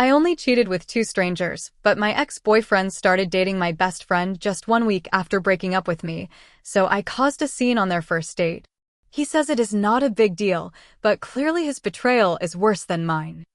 I only cheated with 2 strangers, but my ex-boyfriend started dating my best friend just 1 week after breaking up with me, so I caused a scene on their first date. He says it is not a big deal, but clearly his betrayal is worse than mine.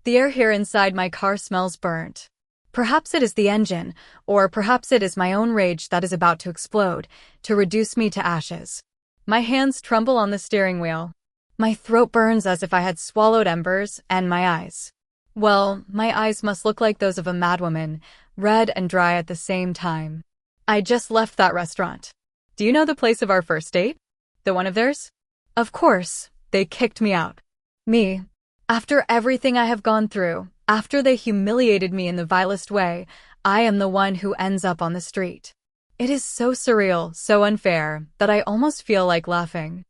The air here inside my car smells burnt. Perhaps it is the engine, or perhaps it is my own rage that is about to explode, to reduce me to ashes. My hands tremble on the steering wheel. My throat burns as if I had swallowed embers, and my eyes. Well, my eyes must look like those of a madwoman, red and dry at the same time. I just left that restaurant. Do you know the place of our first date? The one of theirs? Of course, they kicked me out. Me. After everything I have gone through, after they humiliated me in the vilest way, I am the one who ends up on the street. It is so surreal, so unfair, that I almost feel like laughing.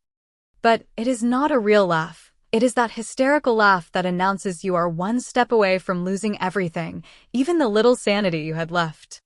But it is not a real laugh. It is that hysterical laugh that announces you are one step away from losing everything, even the little sanity you had left.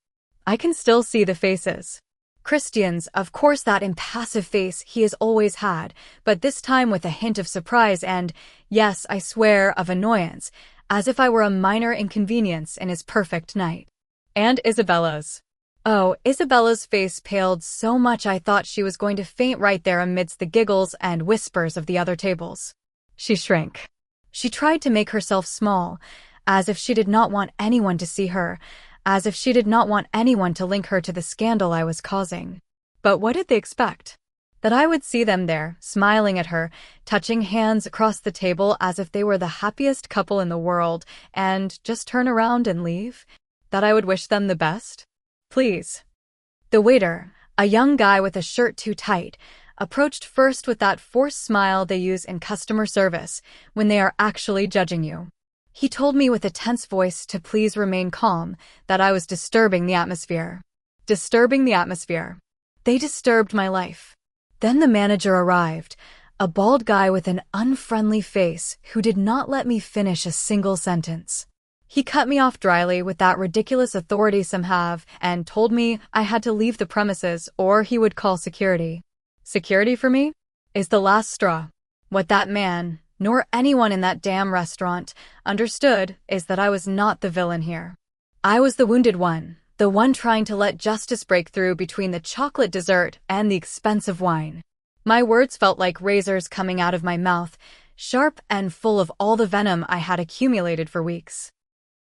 I can still see the faces. Christian's, of course, that impassive face he has always had, but this time with a hint of surprise and, yes, I swear, of annoyance, as if I were a minor inconvenience in his perfect night. And Isabella's. Oh, Isabella's face paled so much I thought she was going to faint right there amidst the giggles and whispers of the other tables. She shrank. She tried to make herself small, as if she did not want anyone to see her, as if she did not want anyone to link her to the scandal I was causing. But what did they expect? That I would see them there, smiling at her, touching hands across the table as if they were the happiest couple in the world, and just turn around and leave? That I would wish them the best? Please. The waiter, a young guy with a shirt too tight, approached first with that forced smile they use in customer service when they are actually judging you. He told me with a tense voice to please remain calm, that I was disturbing the atmosphere. Disturbing the atmosphere. They disturbed my life. Then the manager arrived, a bald guy with an unfriendly face who did not let me finish a single sentence. He cut me off dryly with that ridiculous authority some have and told me I had to leave the premises or he would call security. Security for me? Is the last straw. What that man, nor anyone in that damn restaurant, understood is that I was not the villain here. I was the wounded one, the one trying to let justice break through between the chocolate dessert and the expensive wine. My words felt like razors coming out of my mouth, sharp and full of all the venom I had accumulated for weeks.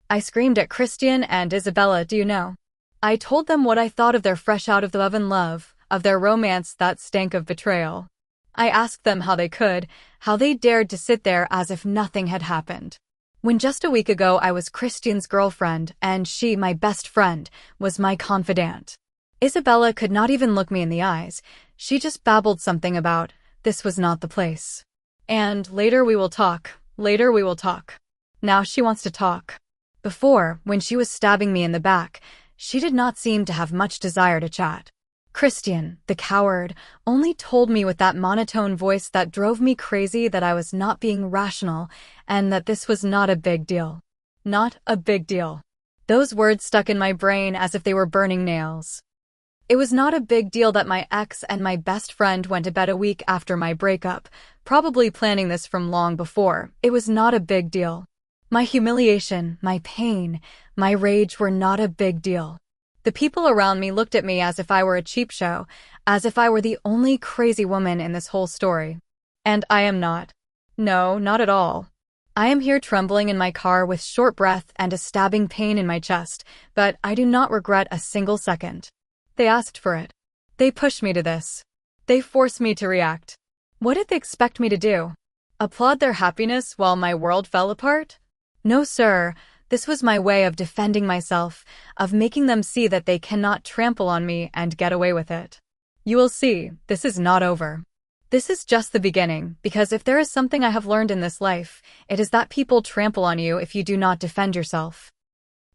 I screamed at Christian and Isabella, do you know? I told them what I thought of their fresh out of the oven love, of their romance that stank of betrayal. I asked them how they could, how they dared to sit there as if nothing had happened. When just a week ago I was Christian's girlfriend and she, my best friend, was my confidant. Isabella could not even look me in the eyes. She just babbled something about, this was not the place. And later we will talk, later we will talk. Now she wants to talk. Before, when she was stabbing me in the back, she did not seem to have much desire to chat. Christian, the coward, only told me with that monotone voice that drove me crazy that I was not being rational and that this was not a big deal. Not a big deal. Those words stuck in my brain as if they were burning nails. It was not a big deal that my ex and my best friend went to bed a week after my breakup, probably planning this from long before. It was not a big deal. My humiliation, my pain, my rage were not a big deal. The people around me looked at me as if I were a cheap show, as if I were the only crazy woman in this whole story. And I am not. No, not at all. I am here trembling in my car with short breath and a stabbing pain in my chest, but I do not regret a single second. They asked for it. They pushed me to this. They forced me to react. What did they expect me to do? Applaud their happiness while my world fell apart? No, sir. This was my way of defending myself, of making them see that they cannot trample on me and get away with it. You will see, this is not over. This is just the beginning, because if there is something I have learned in this life, it is that people trample on you if you do not defend yourself.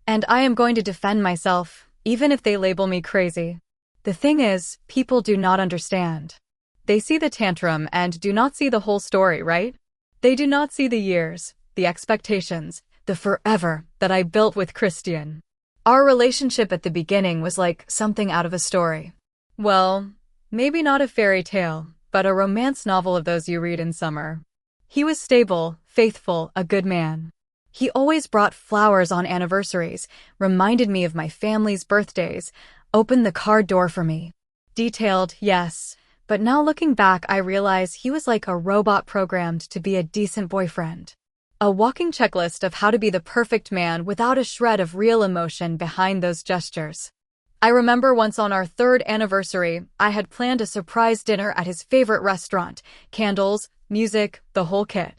And I am going to defend myself, even if they label me crazy. The thing is, people do not understand. They see the tantrum and do not see the whole story, right? They do not see the years, the expectations, the forever that I built with Christian. Our relationship at the beginning was like something out of a story. Well, maybe not a fairy tale, but a romance novel of those you read in summer. He was stable, faithful, a good man. He always brought flowers on anniversaries, reminded me of my family's birthdays, opened the car door for me. Detailed, yes, but now looking back, I realize he was like a robot programmed to be a decent boyfriend. A walking checklist of how to be the perfect man without a shred of real emotion behind those gestures. I remember once on our third anniversary, I had planned a surprise dinner at his favorite restaurant, candles, music, the whole kit.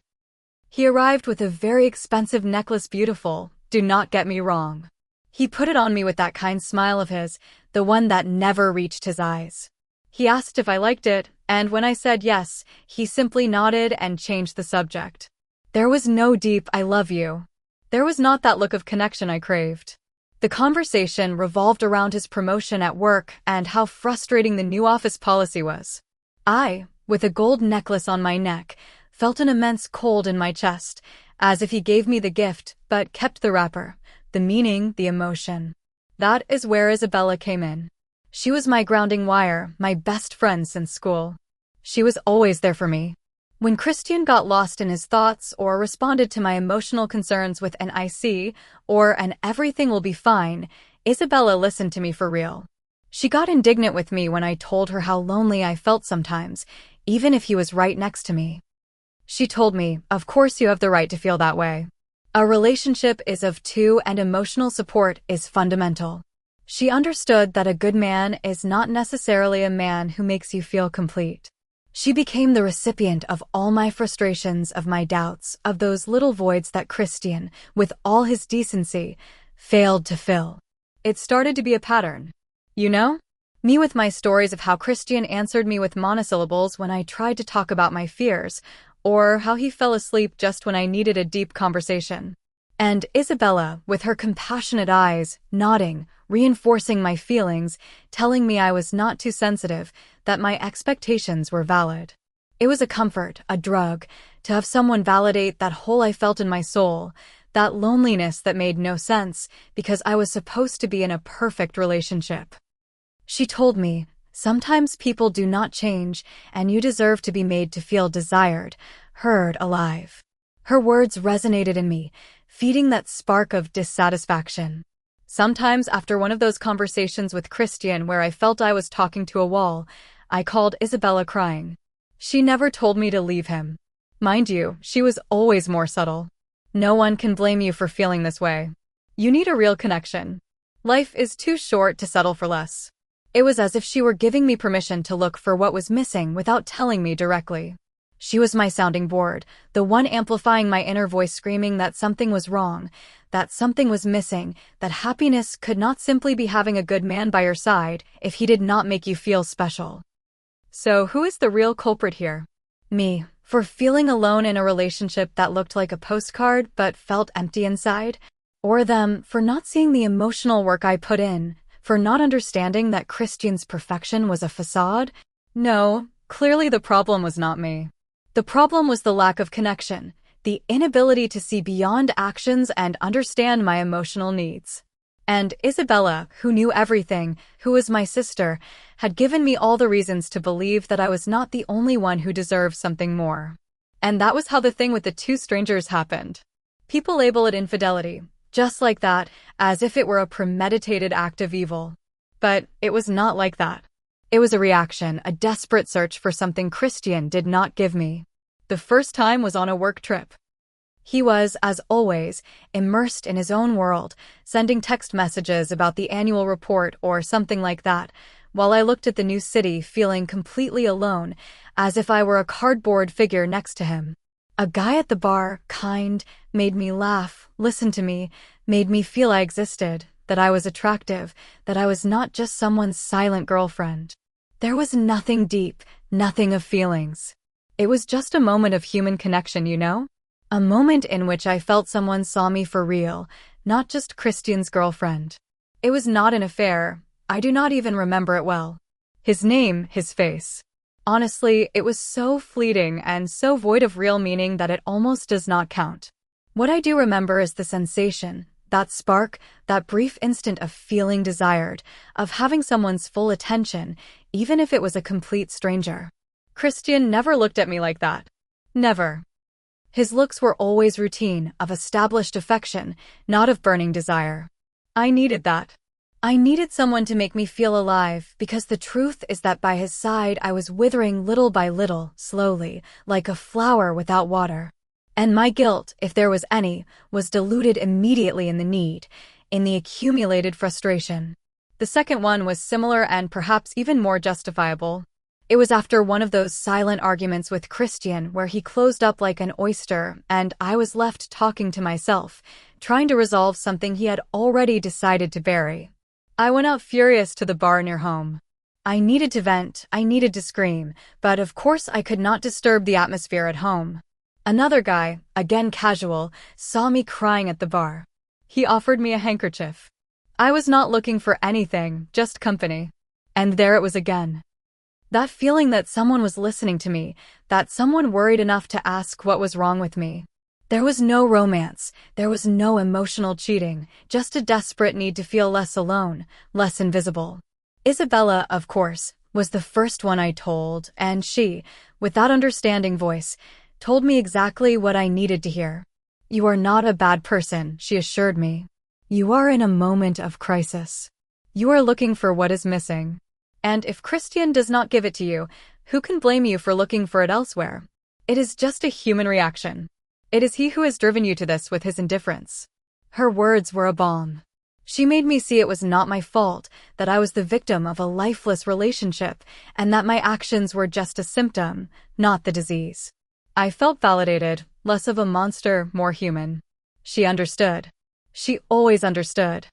He arrived with a very expensive necklace, beautiful, do not get me wrong. He put it on me with that kind smile of his, the one that never reached his eyes. He asked if I liked it, and when I said yes, he simply nodded and changed the subject. There was no deep "I love you." There was not that look of connection I craved. The conversation revolved around his promotion at work and how frustrating the new office policy was. I, with a gold necklace on my neck, felt an immense cold in my chest, as if he gave me the gift but kept the wrapper, the meaning, the emotion. That is where Isabella came in. She was my grounding wire, my best friend since school. She was always there for me. When Christian got lost in his thoughts or responded to my emotional concerns with an "I see" or an "everything will be fine," Isabella listened to me for real. She got indignant with me when I told her how lonely I felt sometimes, even if he was right next to me. She told me, "Of course you have the right to feel that way. A relationship is of two and emotional support is fundamental." She understood that a good man is not necessarily a man who makes you feel complete. She became the recipient of all my frustrations, of my doubts, of those little voids that Christian, with all his decency, failed to fill. It started to be a pattern. You know? Me with my stories of how Christian answered me with monosyllables when I tried to talk about my fears, or how he fell asleep just when I needed a deep conversation. And Isabella, with her compassionate eyes, nodding, reinforcing my feelings, telling me I was not too sensitive, that my expectations were valid. It was a comfort, a drug, to have someone validate that hole I felt in my soul, that loneliness that made no sense because I was supposed to be in a perfect relationship. She told me, "Sometimes people do not change, and you deserve to be made to feel desired, heard, alive." Her words resonated in me, feeding that spark of dissatisfaction. Sometimes after one of those conversations with Christian where I felt I was talking to a wall, I called Isabella crying. She never told me to leave him. Mind you, she was always more subtle. No one can blame you for feeling this way. You need a real connection. Life is too short to settle for less. It was as if she were giving me permission to look for what was missing without telling me directly. She was my sounding board, the one amplifying my inner voice screaming that something was wrong, that something was missing, that happiness could not simply be having a good man by your side if he did not make you feel special. So who is the real culprit here? Me, for feeling alone in a relationship that looked like a postcard but felt empty inside? Or them, for not seeing the emotional work I put in, for not understanding that Christian's perfection was a facade? No, clearly the problem was not me. The problem was the lack of connection, the inability to see beyond actions and understand my emotional needs. And Isabella, who knew everything, who was my sister, had given me all the reasons to believe that I was not the only one who deserved something more. And that was how the thing with the two strangers happened. People label it infidelity, just like that, as if it were a premeditated act of evil. But it was not like that. It was a reaction, a desperate search for something Christian did not give me. The first time was on a work trip. He was, as always, immersed in his own world, sending text messages about the annual report or something like that, while I looked at the new city feeling completely alone, as if I were a cardboard figure next to him. A guy at the bar, kind, made me laugh, listened to me, made me feel I existed, that I was attractive, that I was not just someone's silent girlfriend. There was nothing deep, nothing of feelings. It was just a moment of human connection, you know? A moment in which I felt someone saw me for real, not just Christian's girlfriend. It was not an affair. I do not even remember it well. His name, his face. Honestly, it was so fleeting and so void of real meaning that it almost does not count. What I do remember is the sensation, that spark, that brief instant of feeling desired, of having someone's full attention, even if it was a complete stranger. Christian never looked at me like that. Never. His looks were always routine, of established affection, not of burning desire. I needed that. I needed someone to make me feel alive, because the truth is that by his side I was withering little by little, slowly, like a flower without water. And my guilt, if there was any, was diluted immediately in the need, in the accumulated frustration. The second one was similar and perhaps even more justifiable. It was after one of those silent arguments with Christian where he closed up like an oyster and I was left talking to myself, trying to resolve something he had already decided to bury. I went out furious to the bar near home. I needed to vent, I needed to scream, but of course I could not disturb the atmosphere at home. Another guy, again casual, saw me crying at the bar. He offered me a handkerchief. I was not looking for anything, just company. And there it was again. That feeling that someone was listening to me, that someone worried enough to ask what was wrong with me. There was no romance, there was no emotional cheating, just a desperate need to feel less alone, less invisible. Isabella, of course, was the first one I told, and she, with that understanding voice, told me exactly what I needed to hear. You are not a bad person, she assured me. You are in a moment of crisis. You are looking for what is missing. And if Christian does not give it to you, who can blame you for looking for it elsewhere? It is just a human reaction. It is he who has driven you to this with his indifference. Her words were a balm. She made me see it was not my fault, that I was the victim of a lifeless relationship, and that my actions were just a symptom, not the disease. I felt validated, less of a monster, more human. She understood. She always understood.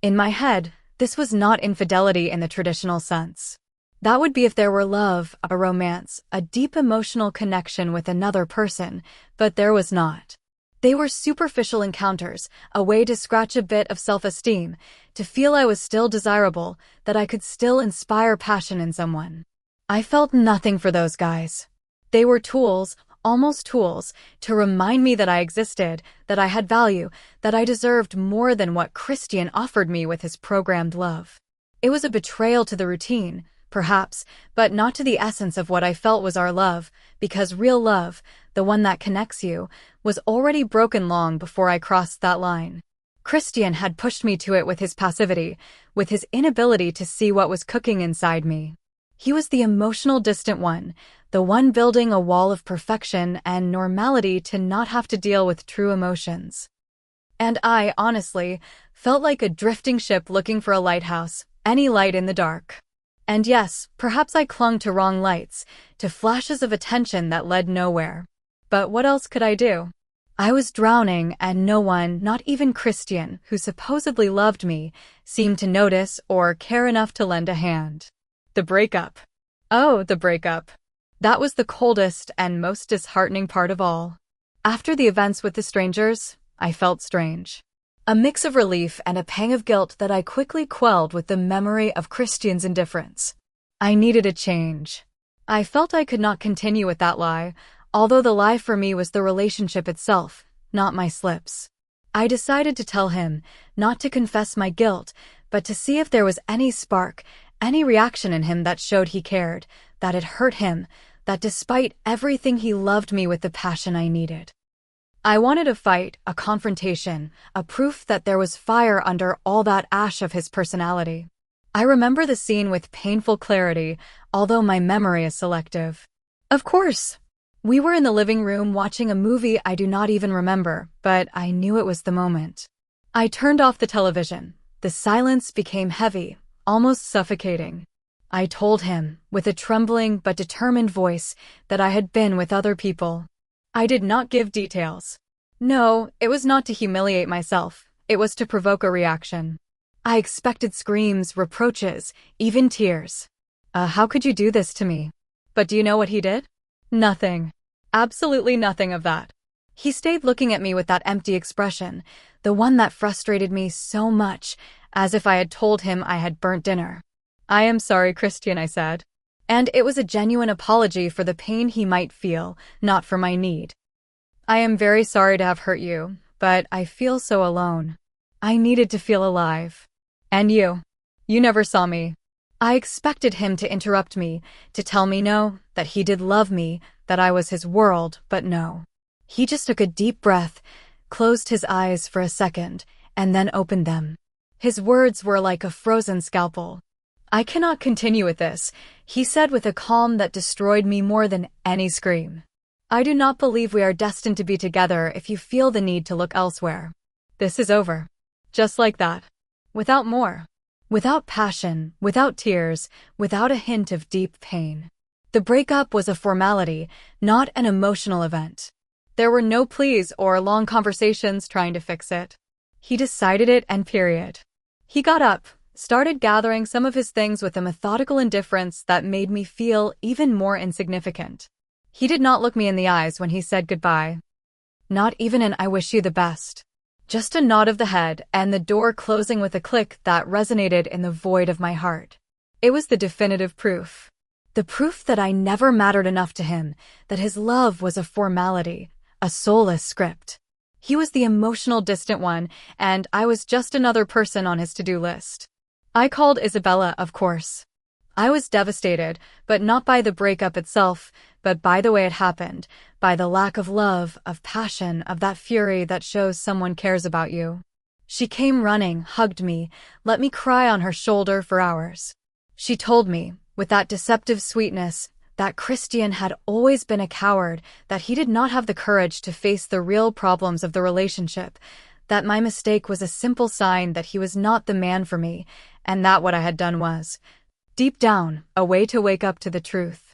In my head, this was not infidelity in the traditional sense. That would be if there were love, a romance, a deep emotional connection with another person, but there was not. They were superficial encounters, a way to scratch a bit of self-esteem, to feel I was still desirable, that I could still inspire passion in someone. I felt nothing for those guys. They were tools, almost tools, to remind me that I existed, that I had value, that I deserved more than what Christian offered me with his programmed love. It was a betrayal to the routine, perhaps, but not to the essence of what I felt was our love, because real love, the one that connects you, was already broken long before I crossed that line. Christian had pushed me to it with his passivity, with his inability to see what was cooking inside me. He was the emotional distant one, the one building a wall of perfection and normality to not have to deal with true emotions. And I, honestly, felt like a drifting ship looking for a lighthouse, any light in the dark. And yes, perhaps I clung to wrong lights, to flashes of attention that led nowhere. But what else could I do? I was drowning and no one, not even Christian, who supposedly loved me, seemed to notice or care enough to lend a hand. The breakup. Oh, the breakup. That was the coldest and most disheartening part of all. After the events with the strangers, I felt strange. A mix of relief and a pang of guilt that I quickly quelled with the memory of Christian's indifference. I needed a change. I felt I could not continue with that lie, although the lie for me was the relationship itself, not my slips. I decided to tell him, not to confess my guilt, but to see if there was any spark, any reaction in him that showed he cared, that it hurt him, that despite everything he loved me with the passion I needed. I wanted a fight, a confrontation, a proof that there was fire under all that ash of his personality. I remember the scene with painful clarity, although my memory is selective. Of course, we were in the living room watching a movie I do not even remember, but I knew it was the moment. I turned off the television. The silence became heavy, almost suffocating. I told him, with a trembling but determined voice, that I had been with other people. I did not give details. No, it was not to humiliate myself. It was to provoke a reaction. I expected screams, reproaches, even tears. How could you do this to me? But do you know what he did? Nothing. Absolutely nothing of that. He stayed looking at me with that empty expression, the one that frustrated me so much, as if I had told him I had burnt dinner. I am sorry, Christian, I said. And it was a genuine apology for the pain he might feel, not for my need. I am very sorry to have hurt you, but I feel so alone. I needed to feel alive. And you never saw me. I expected him to interrupt me, to tell me no, that he did love me, that I was his world, but no. He just took a deep breath, closed his eyes for a second, and then opened them. His words were like a frozen scalpel. "I cannot continue with this," he said with a calm that destroyed me more than any scream. "I do not believe we are destined to be together if you feel the need to look elsewhere. This is over. Just like that. Without more. Without passion, without tears, without a hint of deep pain. The breakup was a formality, not an emotional event. There were no pleas or long conversations trying to fix it. He decided it and period." He got up, started gathering some of his things with a methodical indifference that made me feel even more insignificant. He did not look me in the eyes when he said goodbye. Not even an "I wish you the best." Just a nod of the head and the door closing with a click that resonated in the void of my heart. It was the definitive proof. The proof that I never mattered enough to him, that his love was a formality, a soulless script. He was the emotional distant one, and I was just another person on his to-do list. I called Isabella, of course. I was devastated, but not by the breakup itself, but by the way it happened, by the lack of love, of passion, of that fury that shows someone cares about you. She came running, hugged me, let me cry on her shoulder for hours. She told me, with that deceptive sweetness, that Christian had always been a coward, that he did not have the courage to face the real problems of the relationship, that my mistake was a simple sign that he was not the man for me, and that what I had done was, deep down, a way to wake up to the truth.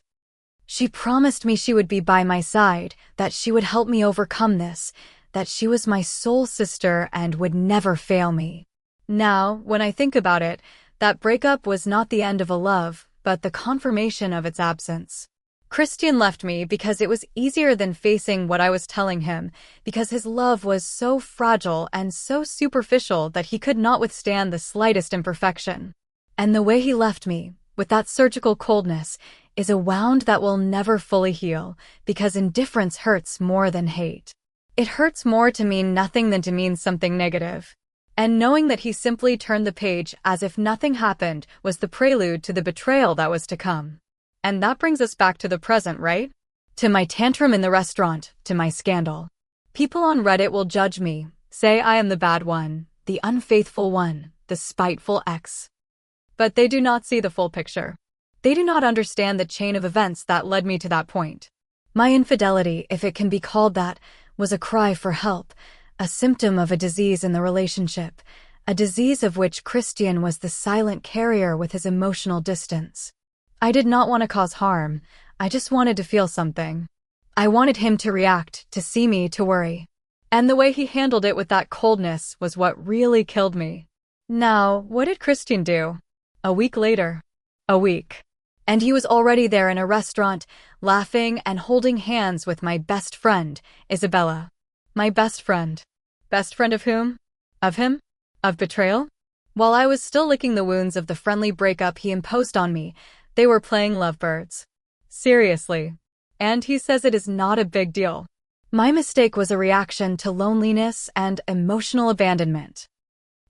She promised me she would be by my side, that she would help me overcome this, that she was my soul sister and would never fail me. Now, when I think about it, that breakup was not the end of a love, but the confirmation of its absence. Christian left me because it was easier than facing what I was telling him, because his love was so fragile and so superficial that he could not withstand the slightest imperfection. And the way he left me, with that surgical coldness, is a wound that will never fully heal, because indifference hurts more than hate. It hurts more to mean nothing than to mean something negative. And knowing that he simply turned the page as if nothing happened was the prelude to the betrayal that was to come. And that brings us back to the present, right? To my tantrum in the restaurant, to my scandal. People on Reddit will judge me, say I am the bad one, the unfaithful one, the spiteful ex. But they do not see the full picture. They do not understand the chain of events that led me to that point. My infidelity, if it can be called that, was a cry for help, a symptom of a disease in the relationship, a disease of which Christian was the silent carrier with his emotional distance. I did not want to cause harm, I just wanted to feel something. I wanted him to react, to see me, to worry. And the way he handled it with that coldness was what really killed me. Now, what did Christian do? A week later. A week. And he was already there in a restaurant, laughing and holding hands with my best friend, Isabella. My best friend. Best friend of whom? Of him? Of betrayal? While I was still licking the wounds of the friendly breakup he imposed on me, they were playing lovebirds. Seriously. And he says it is not a big deal. My mistake was a reaction to loneliness and emotional abandonment.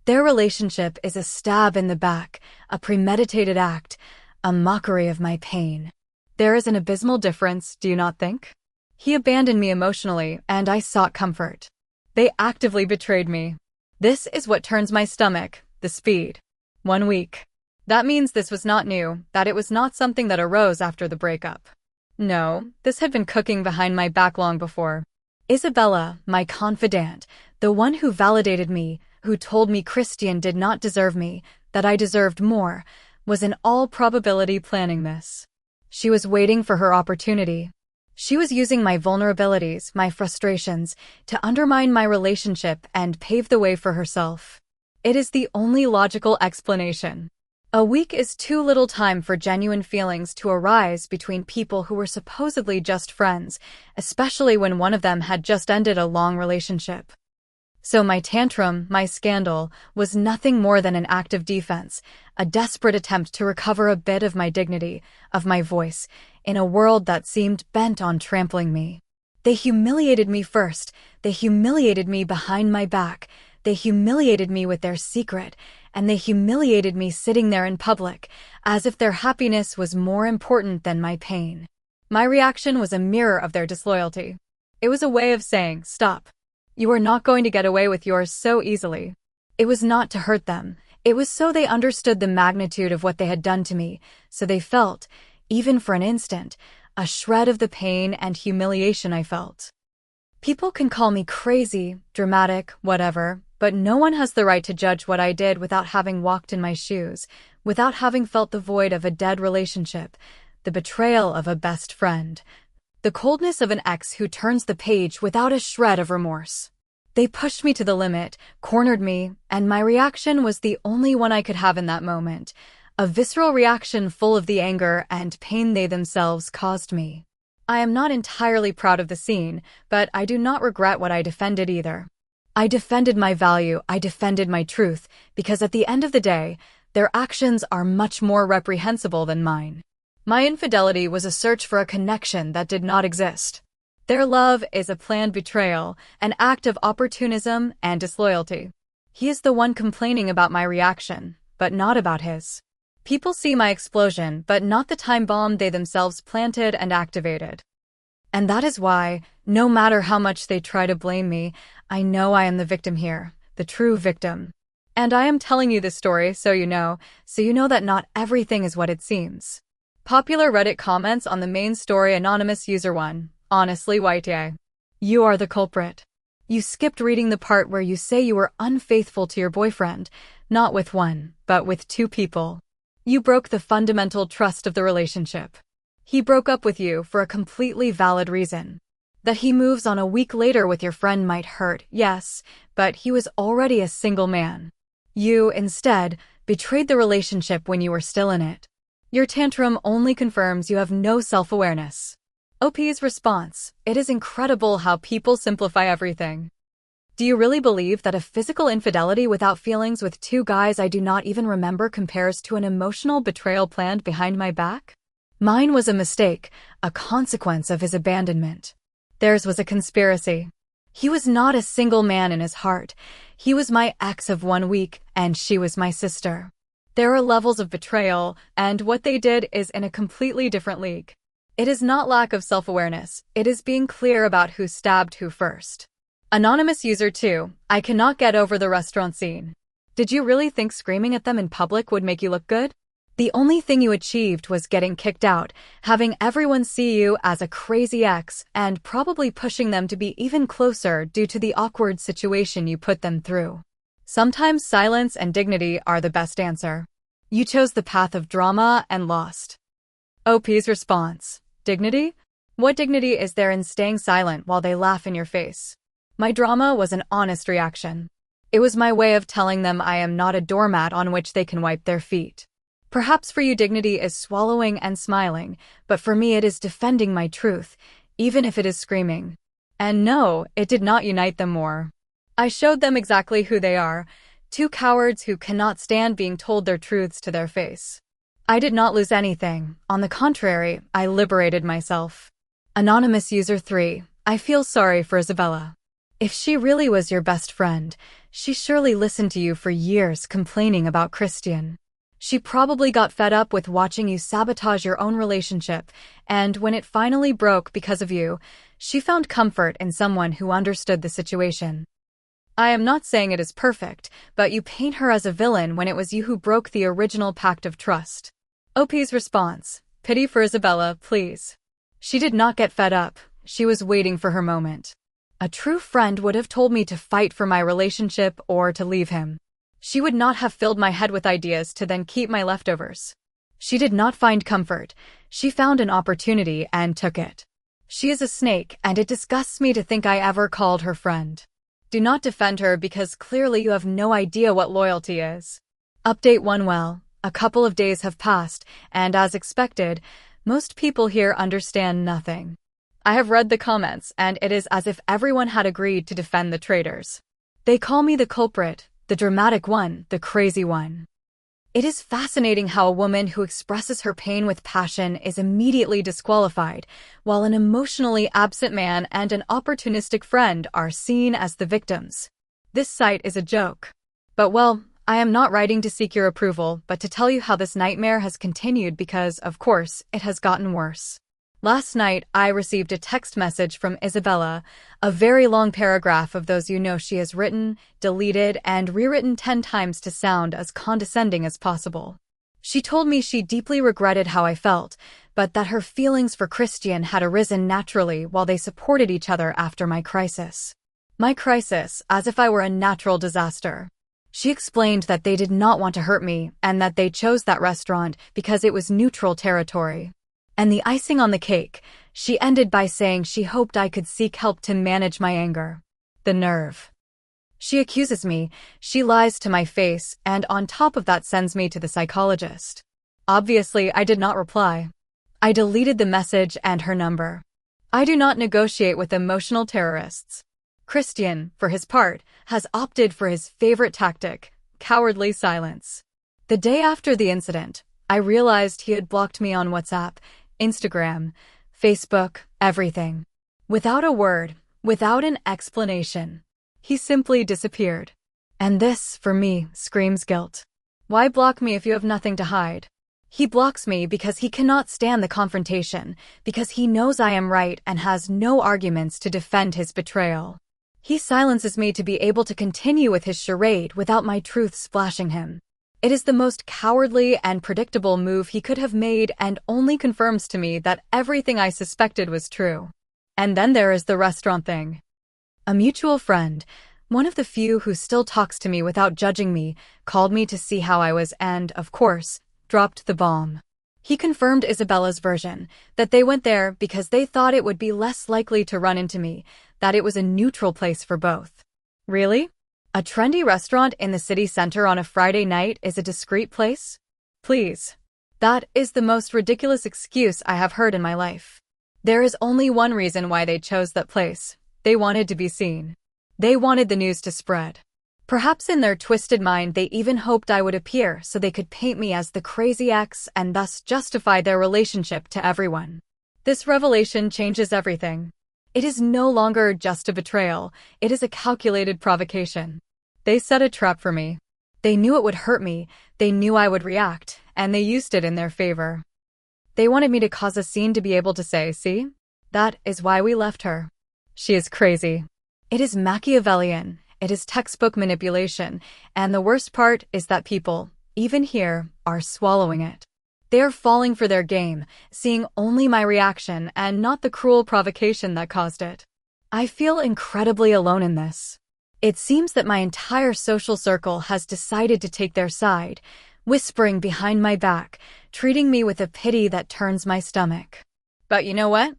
Their relationship is a stab in the back, a premeditated act, a mockery of my pain. There is an abysmal difference, do you not think? He abandoned me emotionally, and I sought comfort. They actively betrayed me. This is what turns my stomach, the speed. 1 week. That means this was not new, that it was not something that arose after the breakup. No, this had been cooking behind my back long before. Isabella, my confidant, the one who validated me, who told me Christian did not deserve me, that I deserved more, was in all probability planning this. She was waiting for her opportunity. She was using my vulnerabilities, my frustrations, to undermine my relationship and pave the way for herself. It is the only logical explanation. A week is too little time for genuine feelings to arise between people who were supposedly just friends, especially when one of them had just ended a long relationship. So my tantrum, my scandal, was nothing more than an act of defense, a desperate attempt to recover a bit of my dignity, of my voice, in a world that seemed bent on trampling me. They humiliated me first, they humiliated me behind my back, they humiliated me with their secret, and they humiliated me sitting there in public, as if their happiness was more important than my pain. My reaction was a mirror of their disloyalty. It was a way of saying, stop. You are not going to get away with yours so easily. It was not to hurt them. It was so they understood the magnitude of what they had done to me, so they felt, even for an instant, a shred of the pain and humiliation I felt. People can call me crazy, dramatic, whatever, but no one has the right to judge what I did without having walked in my shoes, without having felt the void of a dead relationship, the betrayal of a best friend, the coldness of an ex who turns the page without a shred of remorse. They pushed me to the limit, cornered me, and my reaction was the only one I could have in that moment, a visceral reaction full of the anger and pain they themselves caused me. I am not entirely proud of the scene, but I do not regret what I defended either. I defended my value, I defended my truth, because at the end of the day, their actions are much more reprehensible than mine. My infidelity was a search for a connection that did not exist. Their love is a planned betrayal, an act of opportunism and disloyalty. He is the one complaining about my reaction, but not about his. People see my explosion, but not the time bomb they themselves planted and activated. And that is why, no matter how much they try to blame me, I know I am the victim here, the true victim. And I am telling you this story so you know that not everything is what it seems. Popular Reddit comments on the main story. Anonymous user 1. Honestly, YTA. You are the culprit. You skipped reading the part where you say you were unfaithful to your boyfriend, not with one, but with two people. You broke the fundamental trust of the relationship. He broke up with you for a completely valid reason. That he moves on a week later with your friend might hurt, yes, but he was already a single man. You, instead, betrayed the relationship when you were still in it. Your tantrum only confirms you have no self-awareness. OP's response: it is incredible how people simplify everything. Do you really believe that a physical infidelity without feelings with two guys I do not even remember compares to an emotional betrayal planned behind my back? Mine was a mistake, a consequence of his abandonment. Theirs was a conspiracy. He was not a single man in his heart. He was my ex of 1 week, and she was my sister. There are levels of betrayal, and what they did is in a completely different league. It is not lack of self-awareness, it is being clear about who stabbed who first. Anonymous user 2. I cannot get over the restaurant scene. Did you really think screaming at them in public would make you look good? The only thing you achieved was getting kicked out, having everyone see you as a crazy ex, and probably pushing them to be even closer due to the awkward situation you put them through. Sometimes silence and dignity are the best answer. You chose the path of drama and lost. OP's response: dignity? What dignity is there in staying silent while they laugh in your face? My drama was an honest reaction. It was my way of telling them I am not a doormat on which they can wipe their feet. Perhaps for you dignity is swallowing and smiling, but for me it is defending my truth, even if it is screaming. And no, it did not unite them more. I showed them exactly who they are, two cowards who cannot stand being told their truths to their face. I did not lose anything. On the contrary, I liberated myself. Anonymous user 3. I feel sorry for Isabella. If she really was your best friend, she surely listened to you for years complaining about Christian. She probably got fed up with watching you sabotage your own relationship, and when it finally broke because of you, she found comfort in someone who understood the situation. I am not saying it is perfect, but you paint her as a villain when it was you who broke the original pact of trust. OP's response: pity for Isabella, please. She did not get fed up, she was waiting for her moment. A true friend would have told me to fight for my relationship or to leave him. She would not have filled my head with ideas to then keep my leftovers. She did not find comfort, she found an opportunity and took it. She is a snake, and it disgusts me to think I ever called her friend. Do not defend her because clearly you have no idea what loyalty is. Update 1. Well, a couple of days have passed, and as expected, most people here understand nothing. I have read the comments, and it is as if everyone had agreed to defend the traitors. They call me the culprit, the dramatic one, the crazy one. It is fascinating how a woman who expresses her pain with passion is immediately disqualified, while an emotionally absent man and an opportunistic friend are seen as the victims. This site is a joke. But well, I am not writing to seek your approval, but to tell you how this nightmare has continued because, of course, it has gotten worse. Last night, I received a text message from Isabella, a very long paragraph of those she has written, deleted, and rewritten 10 times to sound as condescending as possible. She told me she deeply regretted how I felt, but that her feelings for Christian had arisen naturally while they supported each other after my crisis. My crisis, as if I were a natural disaster. She explained that they did not want to hurt me and that they chose that restaurant because it was neutral territory. And the icing on the cake, she ended by saying she hoped I could seek help to manage my anger. The nerve. She accuses me, she lies to my face, and on top of that sends me to the psychologist. Obviously, I did not reply. I deleted the message and her number. I do not negotiate with emotional terrorists. Christian, for his part, has opted for his favorite tactic, cowardly silence. The day after the incident, I realized he had blocked me on WhatsApp, Instagram, Facebook, everything. Without a word, without an explanation. He simply disappeared. And this, for me, screams guilt. Why block me if you have nothing to hide? He blocks me because he cannot stand the confrontation, because he knows I am right and has no arguments to defend his betrayal. He silences me to be able to continue with his charade without my truth splashing him. It is the most cowardly and predictable move he could have made and only confirms to me that everything I suspected was true. And then there is the restaurant thing. A mutual friend, one of the few who still talks to me without judging me, called me to see how I was and, of course, dropped the bomb. He confirmed Isabella's version, that they went there because they thought it would be less likely to run into me, that it was a neutral place for both. Really? A trendy restaurant in the city center on a Friday night is a discreet place? Please. That is the most ridiculous excuse I have heard in my life. There is only one reason why they chose that place. They wanted to be seen. They wanted the news to spread. Perhaps in their twisted mind they even hoped I would appear so they could paint me as the crazy ex and thus justify their relationship to everyone. This revelation changes everything. It is no longer just a betrayal, it is a calculated provocation. They set a trap for me. They knew it would hurt me, they knew I would react, and they used it in their favor. They wanted me to cause a scene to be able to say, see? That is why we left her. She is crazy. It is Machiavellian, it is textbook manipulation, and the worst part is that people, even here, are swallowing it. They are falling for their game, seeing only my reaction and not the cruel provocation that caused it. I feel incredibly alone in this. It seems that my entire social circle has decided to take their side, whispering behind my back, treating me with a pity that turns my stomach. But you know what?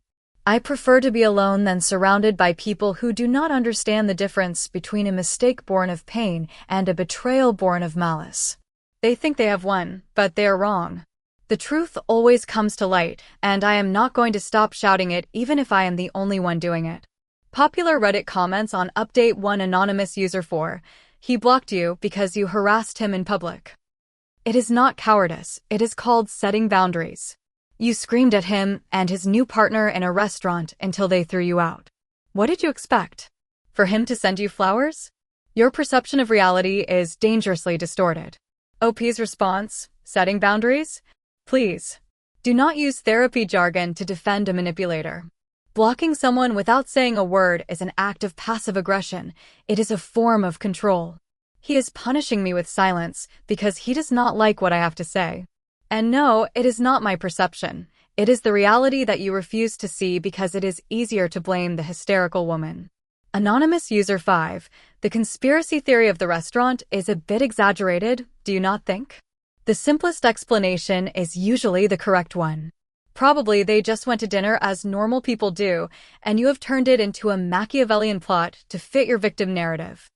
I prefer to be alone than surrounded by people who do not understand the difference between a mistake born of pain and a betrayal born of malice. They think they have won, but they are wrong. The truth always comes to light, and I am not going to stop shouting it even if I am the only one doing it. Popular Reddit comments on Update 1 Anonymous User 4. He blocked you because you harassed him in public. It is not cowardice, it is called setting boundaries. You screamed at him and his new partner in a restaurant until they threw you out. What did you expect? For him to send you flowers? Your perception of reality is dangerously distorted. OP's response, setting boundaries? Please. Do not use therapy jargon to defend a manipulator. Blocking someone without saying a word is an act of passive aggression. It is a form of control. He is punishing me with silence because he does not like what I have to say. And no, it is not my perception. It is the reality that you refuse to see because it is easier to blame the hysterical woman. Anonymous User 5. The conspiracy theory of the restaurant is a bit exaggerated, do you not think? The simplest explanation is usually the correct one. Probably they just went to dinner as normal people do, and you have turned it into a Machiavellian plot to fit your victim narrative.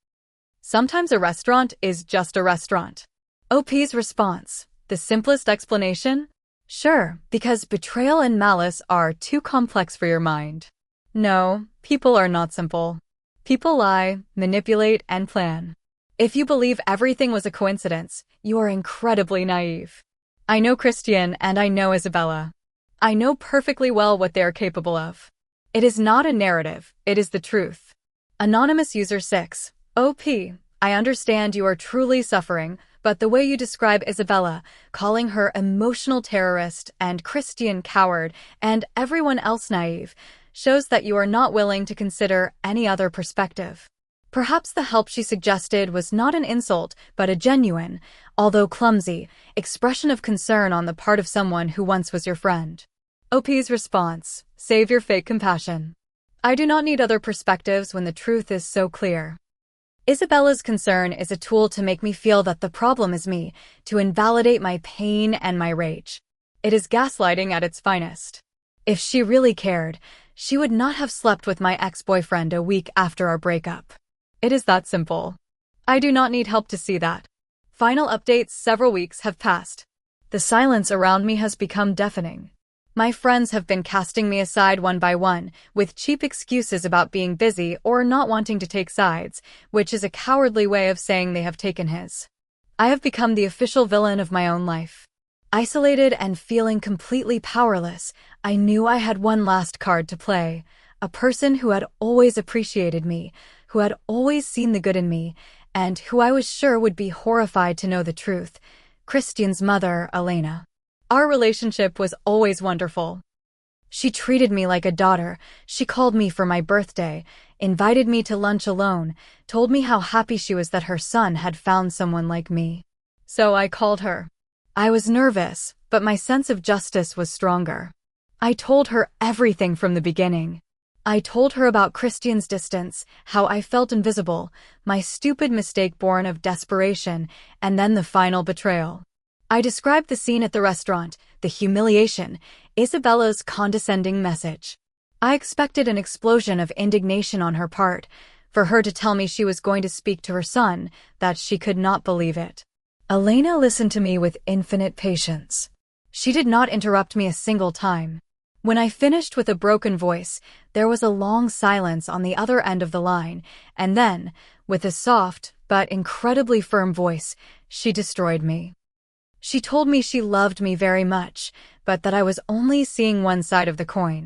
Sometimes a restaurant is just a restaurant. OP's response. The simplest explanation? Sure, because betrayal and malice are too complex for your mind. No, people are not simple. People lie, manipulate, and plan. If you believe everything was a coincidence, you are incredibly naive. I know Christian and I know Isabella. I know perfectly well what they are capable of. It is not a narrative, it is the truth. Anonymous User 6. OP, I understand you are truly suffering, But the way you describe Isabella, calling her emotional terrorist and Christian coward and everyone else naive, shows that you are not willing to consider any other perspective. Perhaps the help she suggested was not an insult, but a genuine, although clumsy, expression of concern on the part of someone who once was your friend. OP's response: save your fake compassion. I do not need other perspectives when the truth is so clear. Isabella's concern is a tool to make me feel that the problem is me, to invalidate my pain and my rage. It is gaslighting at its finest. If she really cared, she would not have slept with my ex-boyfriend a week after our breakup. It is that simple. I do not need help to see that. Final updates: several weeks have passed. The silence around me has become deafening. My friends have been casting me aside one by one, with cheap excuses about being busy or not wanting to take sides, which is a cowardly way of saying they have taken his. I have become the official villain of my own life. Isolated and feeling completely powerless, I knew I had one last card to play. A person who had always appreciated me, who had always seen the good in me, and who I was sure would be horrified to know the truth: Christian's mother, Elena. Our relationship was always wonderful. She treated me like a daughter. She called me for my birthday, invited me to lunch alone, told me how happy she was that her son had found someone like me. So I called her. I was nervous, but my sense of justice was stronger. I told her everything from the beginning. I told her about Christian's distance, how I felt invisible, my stupid mistake born of desperation, and then the final betrayal. I described the scene at the restaurant, the humiliation, Isabella's condescending message. I expected an explosion of indignation on her part, for her to tell me she was going to speak to her son, that she could not believe it. Elena listened to me with infinite patience. She did not interrupt me a single time. When I finished with a broken voice, there was a long silence on the other end of the line, and then, with a soft but incredibly firm voice, she destroyed me. She told me she loved me very much, but that I was only seeing one side of the coin.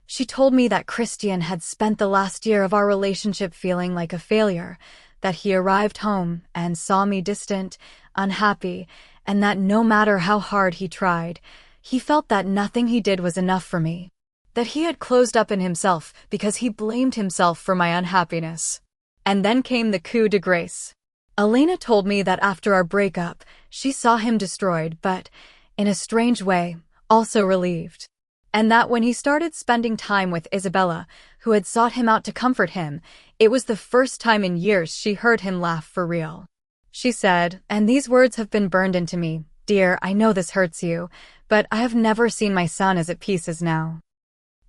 She told me that Christian had spent the last year of our relationship feeling like a failure, that he arrived home and saw me distant, unhappy, and that no matter how hard he tried, he felt that nothing he did was enough for me. That he had closed up in himself because he blamed himself for my unhappiness. And then came the coup de grace. Elena told me that after our breakup, she saw him destroyed, but, in a strange way, also relieved. And that when he started spending time with Isabella, who had sought him out to comfort him, it was the first time in years she heard him laugh for real. She said, and these words have been burned into me: "Dear, I know this hurts you, but I have never seen my son as at peace as now.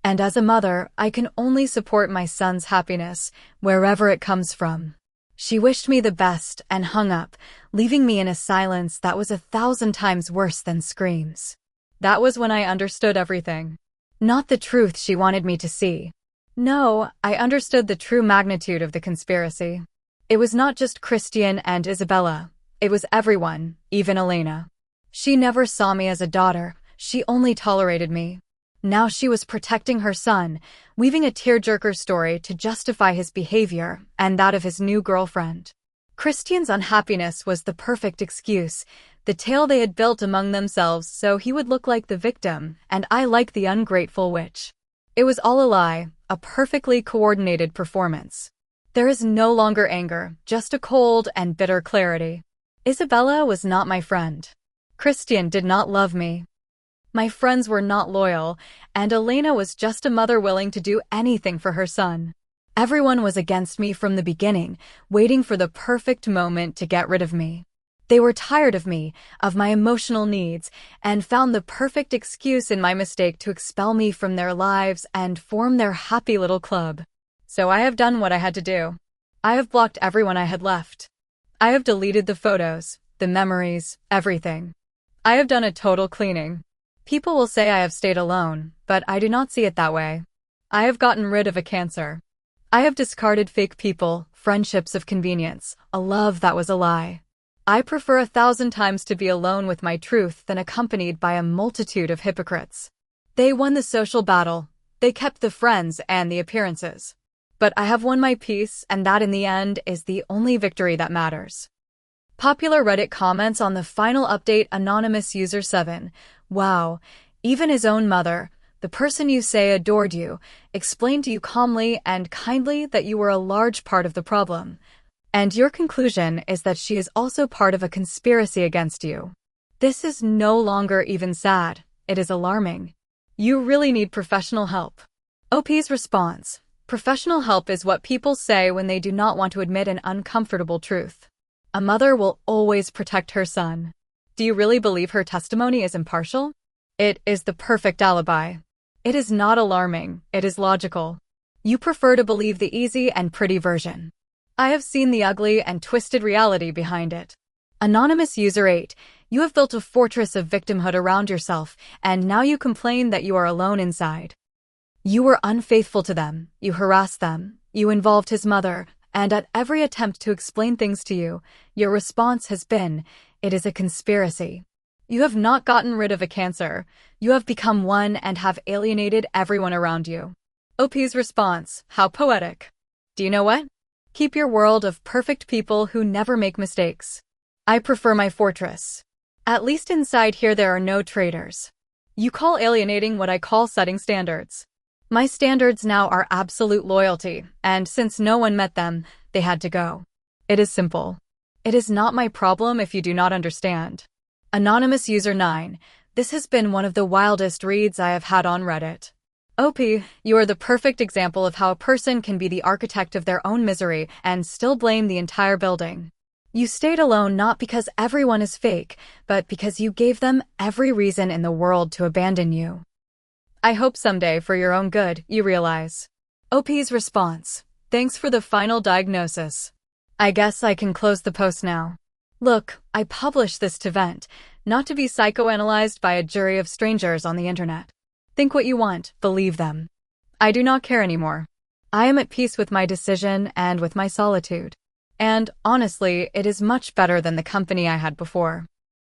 And as a mother, I can only support my son's happiness, wherever it comes from." She wished me the best and hung up, leaving me in a silence that was 1,000 times worse than screams. That was when I understood everything. Not the truth she wanted me to see. No, I understood the true magnitude of the conspiracy. It was not just Christian and Isabella. It was everyone, even Elena. She never saw me as a daughter. She only tolerated me. Now she was protecting her son, weaving a tearjerker story to justify his behavior and that of his new girlfriend. Christian's unhappiness was the perfect excuse, the tale they had built among themselves so he would look like the victim and I like the ungrateful witch. It was all a lie, a perfectly coordinated performance. There is no longer anger, just a cold and bitter clarity. Isabella was not my friend. Christian did not love me. My friends were not loyal, and Elena was just a mother willing to do anything for her son. Everyone was against me from the beginning, waiting for the perfect moment to get rid of me. They were tired of me, of my emotional needs, and found the perfect excuse in my mistake to expel me from their lives and form their happy little club. So I have done what I had to do. I have blocked everyone I had left. I have deleted the photos, the memories, everything. I have done a total cleaning. People will say I have stayed alone, but I do not see it that way. I have gotten rid of a cancer. I have discarded fake people, friendships of convenience, a love that was a lie. I prefer 1,000 times to be alone with my truth than accompanied by a multitude of hypocrites. They won the social battle. They kept the friends and the appearances. But I have won my peace, and that in the end is the only victory that matters. Popular Reddit comments on the final update. Anonymous user 7. Wow, even his own mother, the person you say adored you, explained to you calmly and kindly that you were a large part of the problem. And your conclusion is that she is also part of a conspiracy against you. This is no longer even sad, it is alarming. You really need professional help. OP's response. Professional help is what people say when they do not want to admit an uncomfortable truth. A mother will always protect her son. Do you really believe her testimony is impartial? It is the perfect alibi. It is not alarming, it is logical. You prefer to believe the easy and pretty version. I have seen the ugly and twisted reality behind it. Anonymous user 8. You have built a fortress of victimhood around yourself, and now you complain that you are alone inside. You were unfaithful to them, you harassed them, you involved his mother, and at every attempt to explain things to you, your response has been, it is a conspiracy. You have not gotten rid of a cancer, you have become one and have alienated everyone around you. OP's response. How poetic. Do you know what? Keep your world of perfect people who never make mistakes. I prefer my fortress. At least inside here there are no traitors. You call alienating what I call setting standards. My standards now are absolute loyalty, and since no one met them, they had to go. It is simple. It is not my problem if you do not understand. Anonymous user 9. This has been one of the wildest reads I have had on Reddit. OP, you are the perfect example of how a person can be the architect of their own misery and still blame the entire building. You stayed alone not because everyone is fake, but because you gave them every reason in the world to abandon you. I hope someday, for your own good, you realize. OP's response. Thanks for the final diagnosis. I guess I can close the post now. Look, I published this to vent, not to be psychoanalyzed by a jury of strangers on the internet. Think what you want, believe them. I do not care anymore. I am at peace with my decision and with my solitude. And, honestly, it is much better than the company I had before.